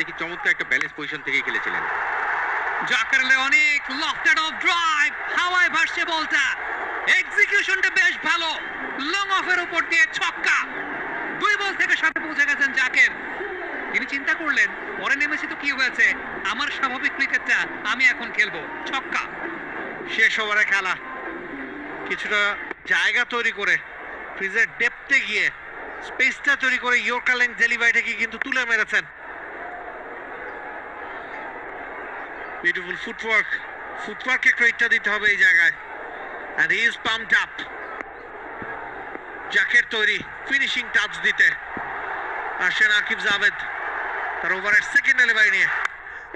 কি চমৎকার একটা ব্যালেন্স পজিশন থেকে খেলেছিলেন। জাকের অনেক লফটেড অফ ড্রাইভ, হাওয়ায় ভাসছে বলটা, এক্সিকিউশনটা বেশ ভালো, লং অফের উপর দিয়ে ছক্কা। 2 বল থেকে সাথে পৌঁছে গেছেন জাকের। তিনি চিন্তা করলেন পরে নেমেছি তো কি হয়েছে, আমার স্বাভাবিক ক্রিকেটটা আমি এখন খেলবো, ছক্কা। শেষ ওভারে খেলা কিছুটা জায়গা তৈরি করে ক্রিজের ডেপথে গিয়ে স্পেসটা তৈরি করে ইয়র্কার লেন্থ ডেলিভারিটাকে কিন্তু তুলে মেরেছেন। বিউটিফুল ফুটওয়ার্কে ক্রেডিটটা দিতে হবে এই জায়গায়। and he is pumped up. Zaker তৈরি ফিনিশিং টাচ দিতে আসেন আকিব জাভেদ তার ওভারের সেকেন্ড ডেলিভারি নিয়ে।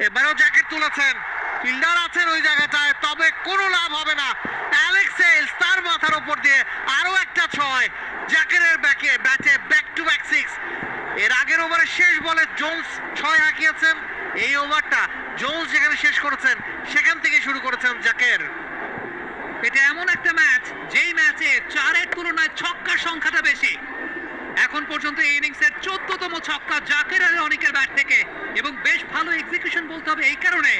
এবারেও জ্যাকেট তুলেছেন, ফিল্ডার আছেন ওই জায়গাটায়, তবে কোনো লাভ হবে না। অ্যালেক্স হেলস তার মাথার উপর দিয়ে আরো একটা 6, জ্যাকেটের ব্যাটে ব্যাক টু ব্যাক 6। এর আগের ওভারের শেষ বলে জোন্স 6 হাঁকিয়েছেন, এই ওভারটা জোন্স যেখানে শেষ করেছেন সেখান থেকে শুরু করেছেন জাকের। এটা এমন একটা ম্যাচ যেই ম্যাচে 4-এর তুলনায় ছক্কার সংখ্যাটা বেশি। এখন পর্যন্ত এই ইনিংসের 14তম ছক্কা জাকের আলী অনেকের ব্যাট থেকে, এবং বেশ ভালো এক্সিকিউশন বলতে হবে এই কারণে,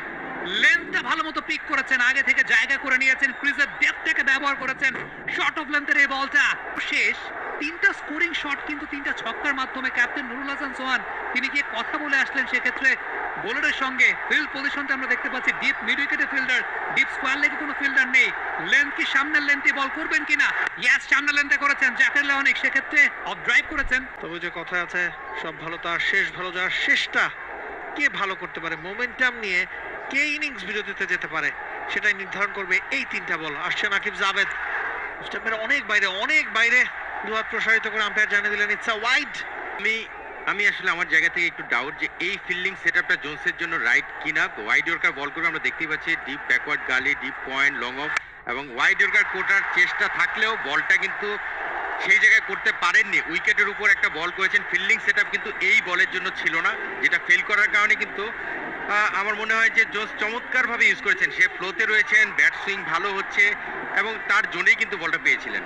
লেন্থটা ভালো মতো পিক করেছেন, আগে থেকে জায়গা করে নিয়েছেন, ক্রিজের ডেপথটাকে ব্যবহার করেছেন, শর্ট অফ লেন্থের এই বলটা শেষ। 3টা স্কোরিং শট কিন্তু 3টা ছক্কার মাধ্যমে। ক্যাপ্টেন নুরুল হাসান সোহান তিনি গিয়ে কথা বলে আসলেন সেক্ষেত্রে বোলারের সঙ্গে। ফিল্ড পজিশনটা আমরা দেখতে পাচ্ছি, ডিপ মিড উইকেটে ফিল্ডার, ডিপ স্কোয়ার লেগে কোনো ফিল্ডার নেই। লেন্থ কি সামনের লেন্থে বল করবেন কিনা? ইয়াস, সামনের লেন্থে করেছেন জাকের আলী অনেক, সেক্ষেত্রে অফ ড্রাইভ করেছেন। তবে যে কথা আছে, সব ভালো তার শেষ ভালো, যার শেষটা কে ভালো করতে পারে, মোমেন্টাম নিয়ে কে ইনিংস বিরতিতে যেতে পারে, সেটাই নির্ধারণ করবে এই 3টা বল। আসছেন আকিব জাভেদ, স্টাম্পের অনেক বাইরে দুহাত প্রসারিত করে আম্পায়ার জানিয়ে দিলেন ইটস আ ওয়াইড। আমি আসলে আমার জায়গা থেকে একটু ডাউট যে এই ফিল্ডিং সেটআপটা জোন্সের জন্য রাইট কিনা। ওয়াইড ইয়র্কার বল করবে আমরা দেখতেই পাচ্ছি, ডিপ ব্যাকওয়ার্ড গালি, ডিপ পয়েন্ট, লং অফ, এবং ওয়াইড ইয়র্কার কোটার চেষ্টা থাকলেও বলটা কিন্তু সেই জায়গায় করতে পারেননি। উইকেটের উপর একটা বল করেছেন, ফিল্ডিং সেটআপ কিন্তু এই বলের জন্য ছিল না, যেটা ফেল করার কারণে কিন্তু আমার মনে হয় যে জোন্স চমৎকারভাবে ইউজ করেছেন। সে ফ্লোতে রয়েছেন, ব্যাট সুইং ভালো হচ্ছে, এবং তার জন্যই কিন্তু বলটা পেয়েছিলেন।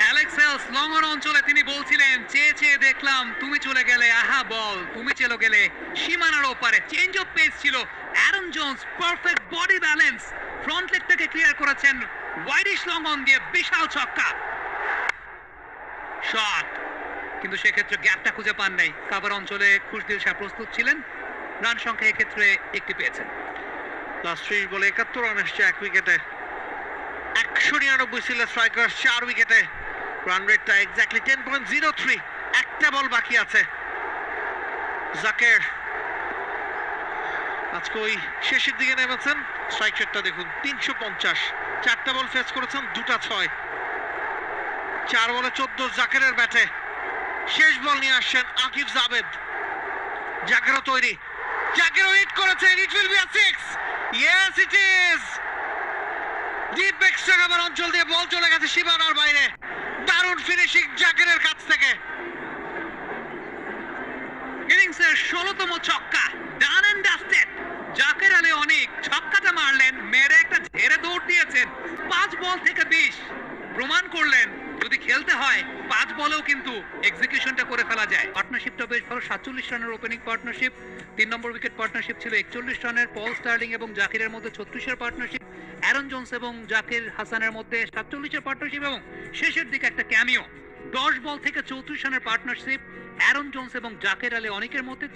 অ্যালেক্স হেলস লং অন অঞ্চলে তিনি বলছিলেন, চেয়ে চেয়ে দেখলাম তুমি চলে গেলে, আহা বল তুমি চলে গেলে সীমানার ওপারে। চেঞ্জ অফ পেস ছিল। Aaron Jones perfect body balance, front লেগটাকে ক্লিয়ার করেছেন ওয়াইডিশ লং অন দিয়ে, বিশাল ছক্কা শট, কিন্তু সেক্ষেত্রে গ্যাপটা খুঁজে পান নাই। কাভার অঞ্চলে খুশদিল শাহ প্রস্তুত ছিলেন, রান সংখ্যা এক্ষেত্রে একটি পেয়েছেন। লাস্ট 30 বলে 71 রান এসছে 1 উইকেটে। 199 ছিল স্ট্রাইকার 4 উইকেটে। রান রেটটা এক্স্যাক্টলি 10.03। একটা বল বাকি আছে জাকের। আজকে ওই শেষের দিকে নেমেছেন, স্ট্রাইক রেটটা দেখুন 350। 4টা বল ফেস করেছেন, 2টা 6। 4 বলে 14 জাকেরের ব্যাটে। শেষ বল নিয়ে আসছেন আকিব জাভেদ। জাকেরও তৈরি, জাকেরও হিট করেছেন, it will be a 6। Yes it is. Deep extra cover অঞ্চল দিয়ে বল চলে গেছে সীমানার বাইরে। দারুণ ফিনিশিং জাকেরের কাছ থেকে। ইনিংসের 16তম ছক্কা, done and dusted. Jaker Ali অনেক ছক্কাটা মারলেন, মেরে একটা ঝেড়ে দৌড় দিয়েছেন। 5 বল থেকে 20 প্রমাণ করলেন যদি খেলতে হয় 5 বলেও কিন্তু এক্সিকিউশনটা করে ফেলা যায়। পার্টনারশিপটা বেশ ভালো, 47 রানের ওপেনিং পার্টনারশিপ। 3 নম্বর উইকেট পার্টনারশিপ ছিল 41 রানের, পল স্টার্লিং এবং জাকিরের মধ্যে 36-এর পার্টনারশিপ, অ্যারন জোন্স এবং জাকির হাসানের মধ্যে 47-এর পার্টনারশিপ, এবং শেষের দিকে একটা ক্যামিও। 10 বল থেকে 34 রানের পার্টনারশিপ অ্যারন জোন্স এবং জাকের আলী অনেকের মধ্যে।